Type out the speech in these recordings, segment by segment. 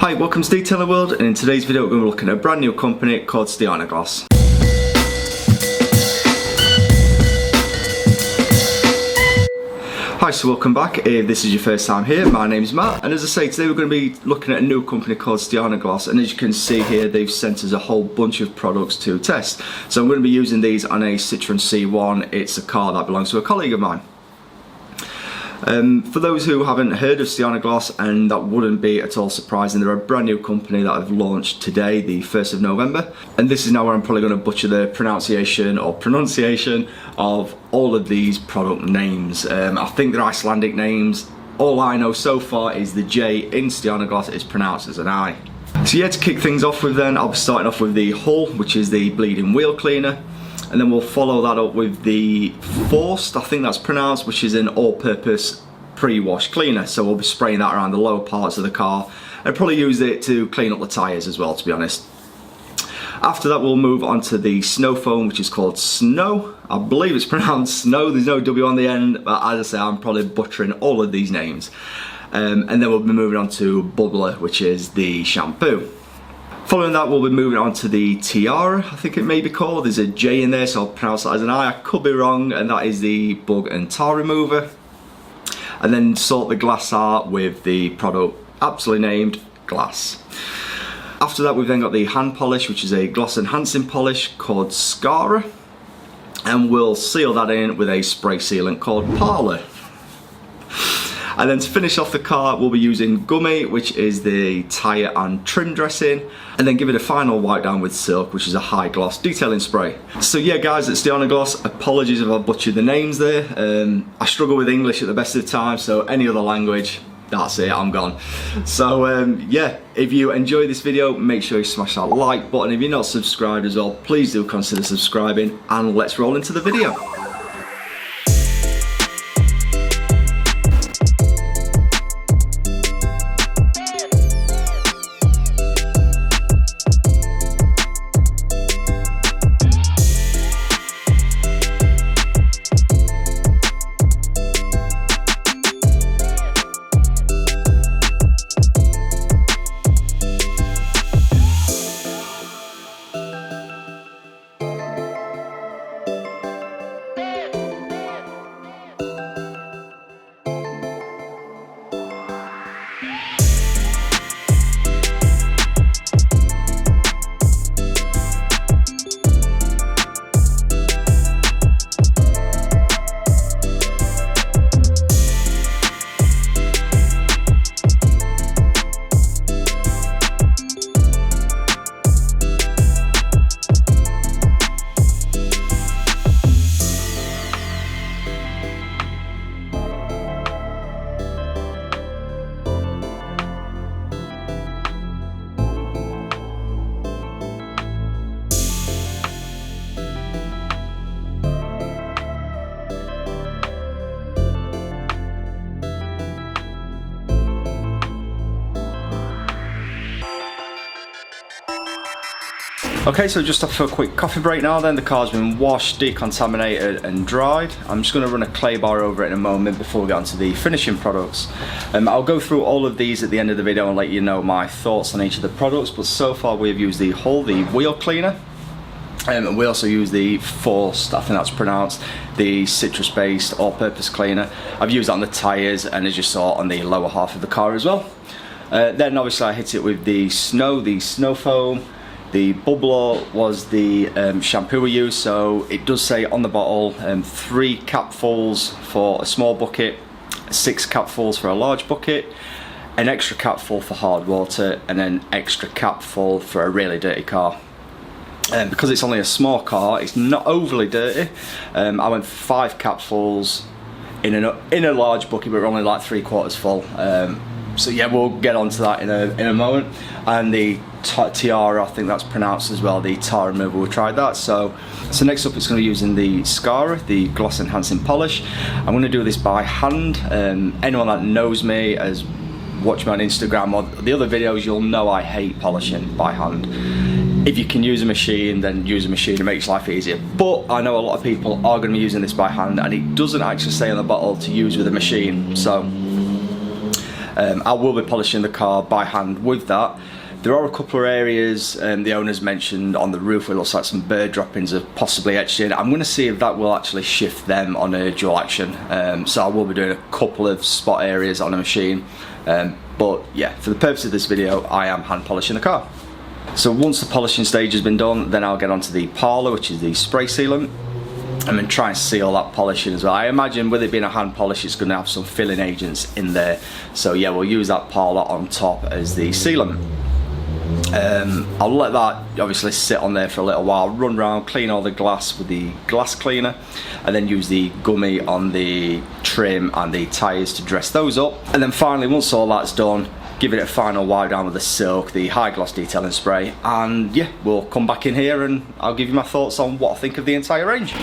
Hi, welcome to Detailing World, and in today's video we're going to be looking at a brand new company called Stjarnagloss. Hi, so welcome back. If this is your first time here, my name's Matt, and as I say, today we're going to be looking at a new company called Stjarnagloss, and as you can see here, they've sent us a whole bunch of products to test. So I'm going to be using these on a Citroen C1. It's a car that belongs to a colleague of mine. For those who haven't heard of Stjarnagloss, and that wouldn't be at all surprising, they're a brand new company that I've launched today, the 1st of November. And this is now where I'm probably going to butcher the pronunciation of all of these product names. I think they're Icelandic names. All I know so far is the J in Stjarnagloss is pronounced as an I. So yeah, to kick things off with then, I'll be starting off with the Hull, which is the bleeding wheel cleaner. And then we'll follow that up with the Forced, I think that's pronounced, which is an all-purpose pre-wash cleaner. So we'll be spraying that around the lower parts of the car and probably use it to clean up the tyres as well, to be honest. After that we'll move on to the snow foam, which is called Snow. I believe it's pronounced Snow, there's no W on the end, but as I say, I'm probably butchering all of these names. And then we'll be moving on to Bubbler, which is the shampoo. Following that, we'll be moving on to the Tiara, I think it may be called. There's a J in there, so I'll pronounce that as an I. I could be wrong, and that is the Bug and Tar Remover. And then sort the glass art with the product aptly named Glass. After that, we've then got the hand polish, which is a gloss enhancing polish called Scara. And we'll seal that in with a spray sealant called Parlour. And then to finish off the car, we'll be using Gummy, which is the tyre and trim dressing, and then give it a final wipe down with Silk, which is a high gloss detailing spray. So yeah guys, at Stjarnagloss, apologies if I butchered the names there. I struggle with English at the best of the time, so any other language, that's it, I'm gone. So yeah, if you enjoy this video, make sure you smash that like button. If you're not subscribed as well, please do consider subscribing, and let's roll into the video. Okay, so just off for a quick coffee break now then. The car's been washed, decontaminated and dried. I'm just going to run a clay bar over it in a moment before we get on to the finishing products. I'll go through all of these at the end of the video and let you know my thoughts on each of the products, but so far we've used the Hull, the wheel cleaner, and we also use the Forced, I think that's pronounced, the citrus-based all-purpose cleaner. I've used that on the tyres and as you saw on the lower half of the car as well. Then obviously I hit it with the snow foam. The Bubbler was the shampoo we used, so it does say on the bottle 3 capfuls for a small bucket, 6 capfuls for a large bucket, an extra capful for hard water, and an extra capful for a really dirty car. Because it's only a small car, it's not overly dirty. I went for 5 capfuls in a large bucket, but we're only like 3/4 full. So yeah, we'll get onto that in a moment. And the Tiara, I think that's pronounced as well, the Tar and Bog Remover, we tried that. So next up it's going to be using the Scara, the gloss enhancing polish. I'm going to do this by hand. Anyone that knows me, has watched me on Instagram or the other videos, you'll know I hate polishing by hand. If you can use a machine, then use a machine, it makes life easier. But I know a lot of people are going to be using this by hand, and it doesn't actually say on the bottle to use with a machine. So I will be polishing the car by hand with that. There are a couple of areas the owners mentioned on the roof where it looks like some bird droppings are possibly etched in. I'm going to see if that will actually shift them on a dual action. So I will be doing a couple of spot areas on a machine. But yeah, for the purpose of this video, I am hand polishing the car. So once the polishing stage has been done, then I'll get onto the parlour, which is the spray sealant, and then try and seal that polishing as well. I imagine with it being a hand polish, it's going to have some filling agents in there. So yeah, we'll use that parlour on top as the sealant. I'll let that obviously sit on there for a little while, run around, clean all the glass with the glass cleaner, and then use the gummy on the trim and the tyres to dress those up. And then finally, once all that's done, give it a final wipe down with the silk, the high gloss detailing spray, and yeah, we'll come back in here and I'll give you my thoughts on what I think of the entire range.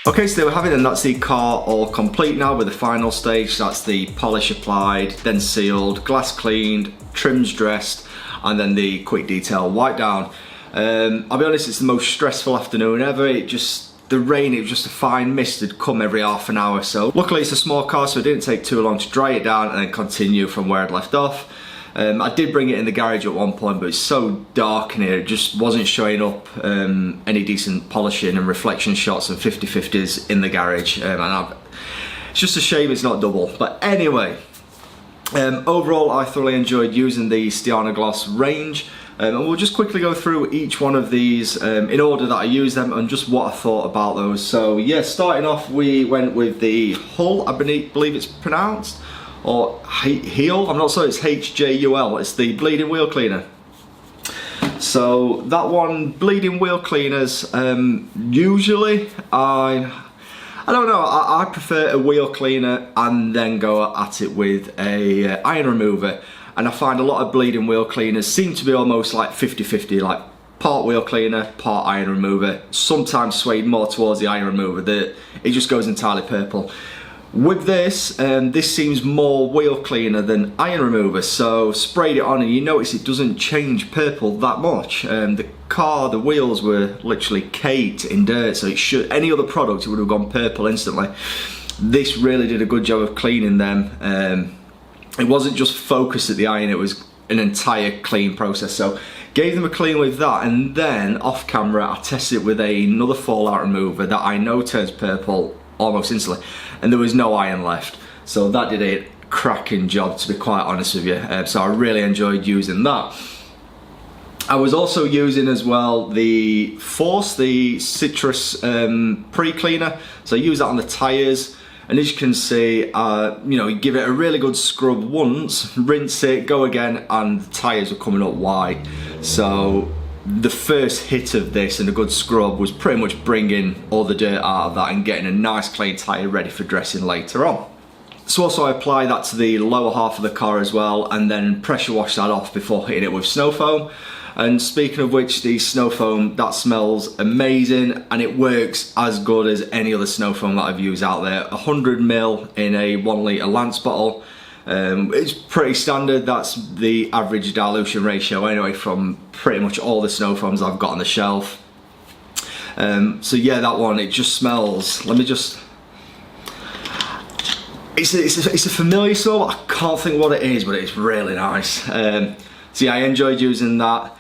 Okay, so there we have it, and that's the car all complete now with the final stage. That's the polish applied, then sealed, glass cleaned, trims dressed, and then the quick detail wipe down. I'll be honest, it's the most stressful afternoon ever. The rain, it was just a fine mist had come every half an hour. So luckily it's a small car, so it didn't take too long to dry it down and then continue from where I'd left off. I did bring it in the garage at one point, but it's so dark in here, it just wasn't showing up any decent polishing and reflection shots and 50/50s in the garage. It's just a shame it's not double. But anyway, overall I thoroughly enjoyed using the Stjarnagloss range. And we'll just quickly go through each one of these in order that I use them and just what I thought about those. So yeah, starting off we went with the Hull, I believe it's pronounced, or Heel, I'm not sure, it's H-J-U-L, it's the bleeding wheel cleaner. So that one, bleeding wheel cleaners, usually I don't know, I prefer a wheel cleaner and then go at it with a iron remover. And I find a lot of bleeding wheel cleaners seem to be almost like 50/50, like part wheel cleaner, part iron remover, sometimes swayed more towards the iron remover, it just goes entirely purple. With this, this seems more wheel cleaner than iron remover, so sprayed it on and you notice it doesn't change purple that much. The wheels were literally caked in dirt, so any other product it would have gone purple instantly. This really did a good job of cleaning them. It wasn't just focused at the iron, it was an entire clean process. So gave them a clean with that, and then off camera I tested it with another fallout remover that I know turns purple almost instantly, and there was no iron left. So that did a cracking job, to be quite honest with you. So I really enjoyed using that. I was also using as well the Force, the citrus pre-cleaner. So I use that on the tyres. And as you can see, you give it a really good scrub once, rinse it, go again, and the tyres were coming up white. So the first hit of this and a good scrub was pretty much bringing all the dirt out of that and getting a nice clean tyre ready for dressing later on. So also I apply that to the lower half of the car as well, and then pressure wash that off before hitting it with snow foam. And speaking of which, the snow foam, that smells amazing, and it works as good as any other snow foam that I've used out there. 100ml in a 1 litre Lance bottle. It's pretty standard. That's the average dilution ratio anyway from pretty much all the snow foams I've got on the shelf. So yeah, that one, it just smells, let me just, it's a familiar smell, but I can't think what it is, but it's really nice. So yeah, I enjoyed using that.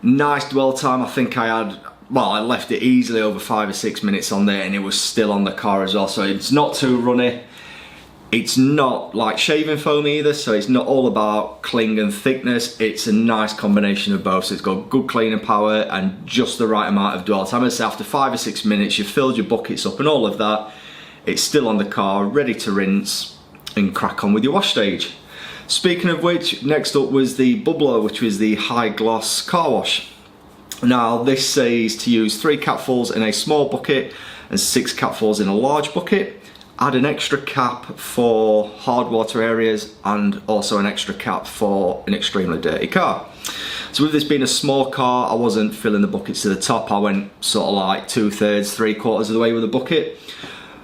Nice dwell time. I think I had, well, I left it easily over 5 or 6 minutes on there, and it was still on the car as well. So it's not too runny. It's not like shaving foam either, so it's not all about cling and thickness. It's a nice combination of both. So it's got good cleaning power and just the right amount of dwell time. As I say, after 5 or 6 minutes, you've filled your buckets up and all of that. It's still on the car, ready to rinse and crack on with your wash stage. Speaking of which, next up was the Bubbler, which was the high gloss car wash. Now this says to use 3 capfuls in a small bucket and 6 capfuls in a large bucket. Add an extra cap for hard water areas and also an extra cap for an extremely dirty car. So with this being a small car, I wasn't filling the buckets to the top. I went sort of like 2/3, 3/4 of the way with the bucket.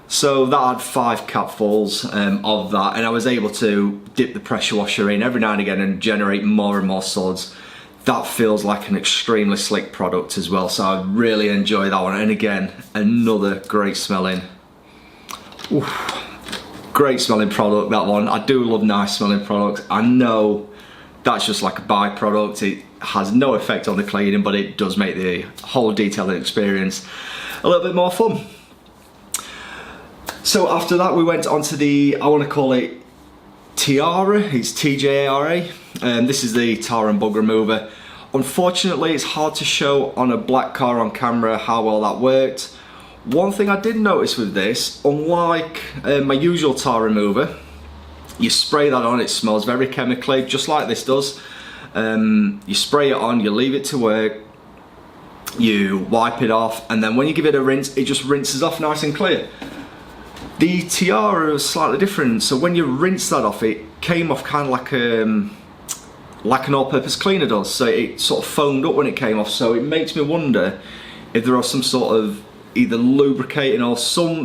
So that had 5 capfuls of that, and I was able to dip the pressure washer in every now and again and generate more and more suds. That feels like an extremely slick product as well, so I really enjoy that one. And again, another great smelling. Oof. Great smelling product, that one. I do love nice smelling products. I know that's just like a byproduct. It has no effect on the cleaning, but it does make the whole detailing experience a little bit more fun. So after that, we went on to the, I want to call it Tiara. It's TJARA. This is the Tar and Bog Remover. Unfortunately, it's hard to show on a black car on camera how well that worked. One thing I did notice with this, unlike my usual tar remover, you spray that on, it smells very chemically, just like this does. You spray it on, you leave it to work, you wipe it off, and then when you give it a rinse, it just rinses off nice and clear. The Tiara was slightly different, so when you rinse that off, it came off kind of like an all-purpose cleaner does, so it sort of foamed up when it came off. So it makes me wonder if there are some sort of either lubricating or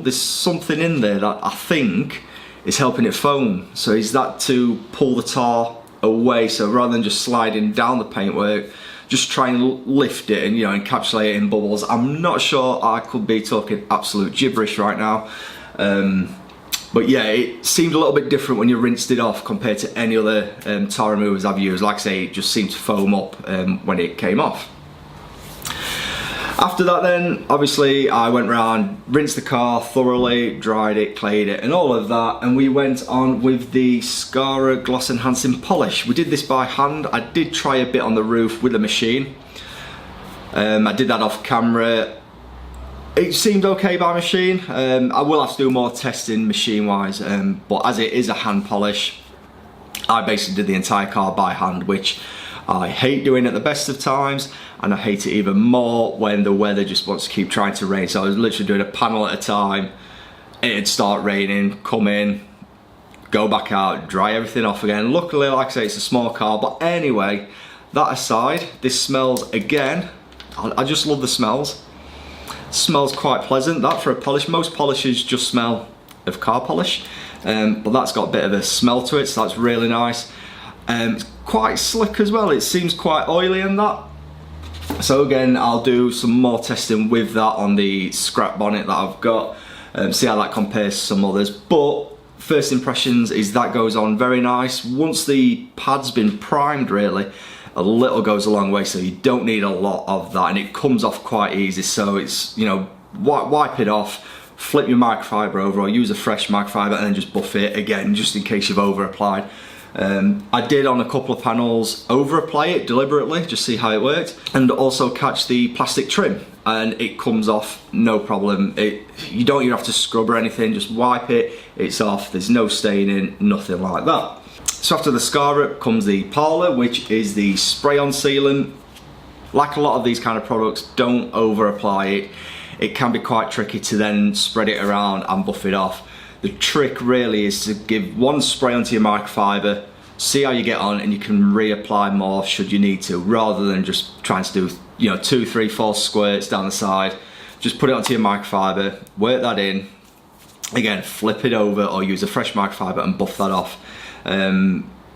there's something in there that I think is helping it foam. So is that to pull the tar away, so rather than just sliding down the paintwork, just try and lift it and, you know, encapsulate it in bubbles. I'm not sure, I could be talking absolute gibberish right now. But yeah, it seemed a little bit different when you rinsed it off compared to any other tar removers I've used. Like I say, it just seemed to foam up when it came off. After that then, obviously I went around, rinsed the car thoroughly, dried it, clayed it and all of that, and we went on with the Scandinavian Gloss Enhancing Polish. We did this by hand. I did try a bit on the roof with a machine. I did that off camera. It seemed okay by machine. I will have to do more testing machine wise, but as it is a hand polish, I basically did the entire car by hand, which I hate doing at the best of times, and I hate it even more when the weather just wants to keep trying to rain. So I was literally doing a panel at a time. It'd start raining, come in, go back out, dry everything off again. Luckily, like I say, it's a small car, but anyway, that aside, this smells again. I just love the smells. Smells quite pleasant, that for a polish. Most polishes just smell of car polish, but that's got a bit of a smell to it, so that's really nice. It's quite slick as well. It seems quite oily in that. So again, I'll do some more testing with that on the scrap bonnet that I've got, see how that compares to some others. But first impressions is that goes on very nice. Once the pad's been primed, really, a little goes a long way, so you don't need a lot of that, and it comes off quite easy. So it's, you know, wipe it off, flip your microfiber over, or use a fresh microfiber and then just buff it again, just in case you've over applied. I did on a couple of panels over apply it deliberately, just see how it worked, and also catch the plastic trim, and it comes off no problem. You don't even have to scrub or anything, just wipe it, it's off, there's no staining, nothing like that. So after the Scarlet comes the Parlour, which is the spray-on sealant. Like a lot of these kind of products, don't over apply it. It can be quite tricky to then spread it around and buff it off. The trick really is to give one spray onto your microfiber, see how you get on, and you can reapply more should you need to, rather than just trying to do, you know, 2, 3, 4 squirts down the side. Just put it onto your microfiber, work that in, again flip it over or use a fresh microfiber and buff that off.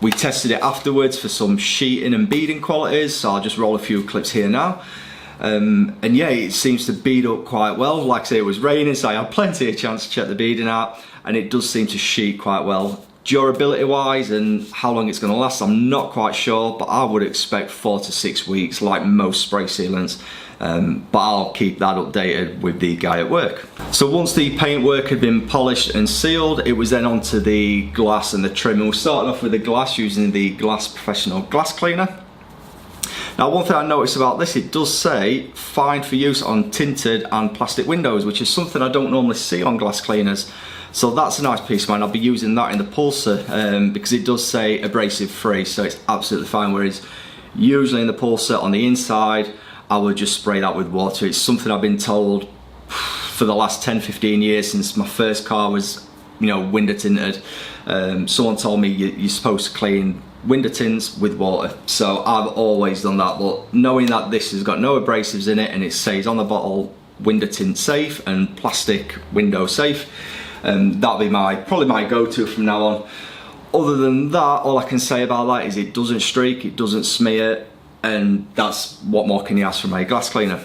We tested it afterwards for some sheeting and beading qualities, so I'll just roll a few clips here now. And yeah, it seems to bead up quite well. Like I say, it was raining, so I had plenty of chance to check the beading out, and it does seem to sheet quite well. Durability wise and how long it's going to last, I'm not quite sure, but I would expect 4 to 6 weeks like most spray sealants. But I'll keep that updated with the guy at work. So once the paintwork had been polished and sealed, it was then onto the glass and the trim. And we're starting off with the glass using the Glass Professional Glass Cleaner. Now, one thing I noticed about this, it does say fine for use on tinted and plastic windows, which is something I don't normally see on glass cleaners. So that's a nice piece of mind. I'll be using that in the pulser because it does say abrasive free, so it's absolutely fine. Whereas usually in the pulser on the inside, I would just spray that with water. It's something I've been told for the last 10-15 years since my first car was, you know, window tinted. Someone told me you're supposed to clean window tints with water, so I've always done that. But knowing that this has got no abrasives in it and it says on the bottle window tint safe and plastic window safe, that'll be probably my go-to from now on. Other than that, all I can say about that is it doesn't streak, it doesn't smear, and that's what more can you ask from a glass cleaner.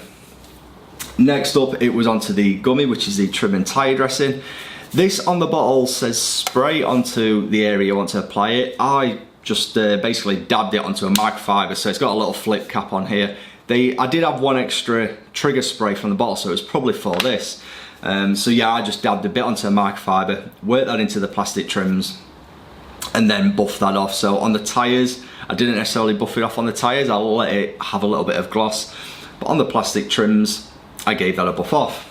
Next up, it was onto the gummy, which is the trim and tire dressing. This on the bottle says spray onto the area you want to apply it. I just basically dabbed it onto a microfiber, so it's got a little flip cap on here. I did have one extra trigger spray from the bottle, so it was probably for this. So yeah, I just dabbed a bit onto a microfiber, worked that into the plastic trims, and then buffed that off. So on the tyres, I didn't necessarily buff it off on the tyres, I let it have a little bit of gloss. But on the plastic trims, I gave that a buff off.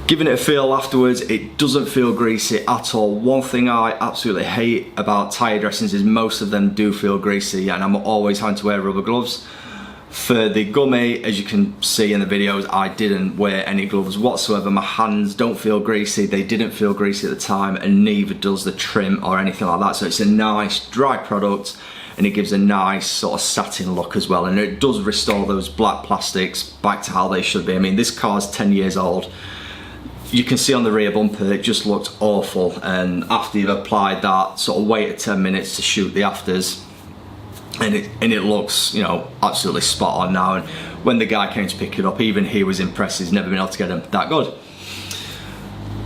Giving it a feel afterwards, it doesn't feel greasy at all. One thing I absolutely hate about tyre dressings is most of them do feel greasy, and I'm always having to wear rubber gloves. For the gummy, as you can see in the videos, I didn't wear any gloves whatsoever. My hands don't feel greasy, they didn't feel greasy at the time, and neither does the trim or anything like that. So it's a nice dry product, and it gives a nice sort of satin look as well, and it does restore those black plastics back to how they should be. I mean, this car's 10 years old. You can see on the rear bumper it just looked awful, and after you've applied that, sort of waited 10 minutes to shoot the afters, and it looks, you know, absolutely spot on now. And when the guy came to pick it up, even he was impressed. He's never been able to get them that good.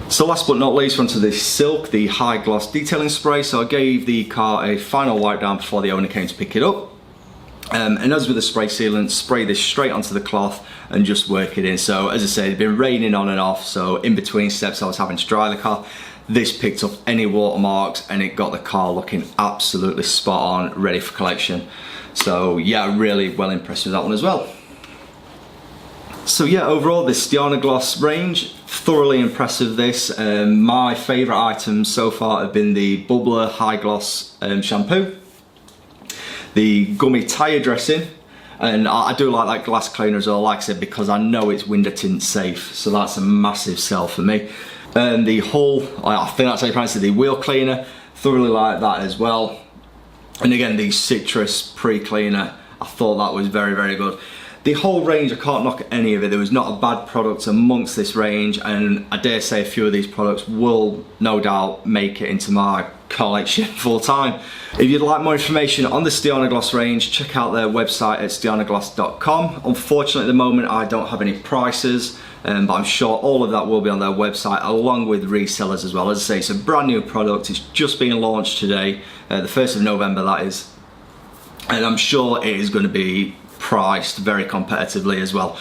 So last but not least, onto the Silk, the high gloss detailing spray. So I gave the car a final wipe down before the owner came to pick it up. And as with the spray sealant, spray this straight onto the cloth and just work it in. So as I said, it'd been raining on and off, so in between steps I was having to dry the car. This picked up any watermarks and it got the car looking absolutely spot on, ready for collection. So yeah, really well impressed with that one as well. So yeah, overall this Stjarnagloss range, thoroughly impressive this. My favourite items so far have been the Bubbler High Gloss shampoo, the gummy tyre dressing, and I do like that glass cleaner as well, like I said, because I know it's window tint safe, so that's a massive sell for me. And the whole, I think that's how you pronounce it, the wheel cleaner, thoroughly like that as well. And again, the citrus pre-cleaner, I thought that was very, very good. The whole range, I can't knock any of it. There was not a bad product amongst this range, and I dare say a few of these products will no doubt make it into my collection full time. If you'd like more information on the Stjarnagloss range, check out their website at stjarnagloss.com. Unfortunately at the moment I don't have any prices, but I'm sure all of that will be on their website, along with resellers as well. As I say, it's a brand new product, it's just being launched today, the 1st of November that is, and I'm sure it is going to be priced very competitively as well.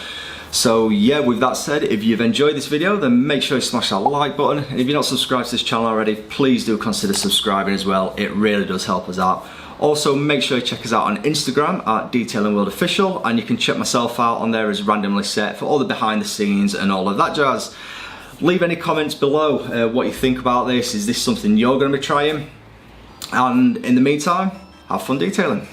So yeah, with that said, if you've enjoyed this video, then make sure you smash that like button. And if you're not subscribed to this channel already, please do consider subscribing as well. It really does help us out. Also, make sure you check us out on Instagram at Detailing World Official, and you can check myself out on there as Randomly Set for all the behind the scenes and all of that jazz. Leave any comments below what you think about this. Is this something you're going to be trying? And in the meantime, have fun detailing.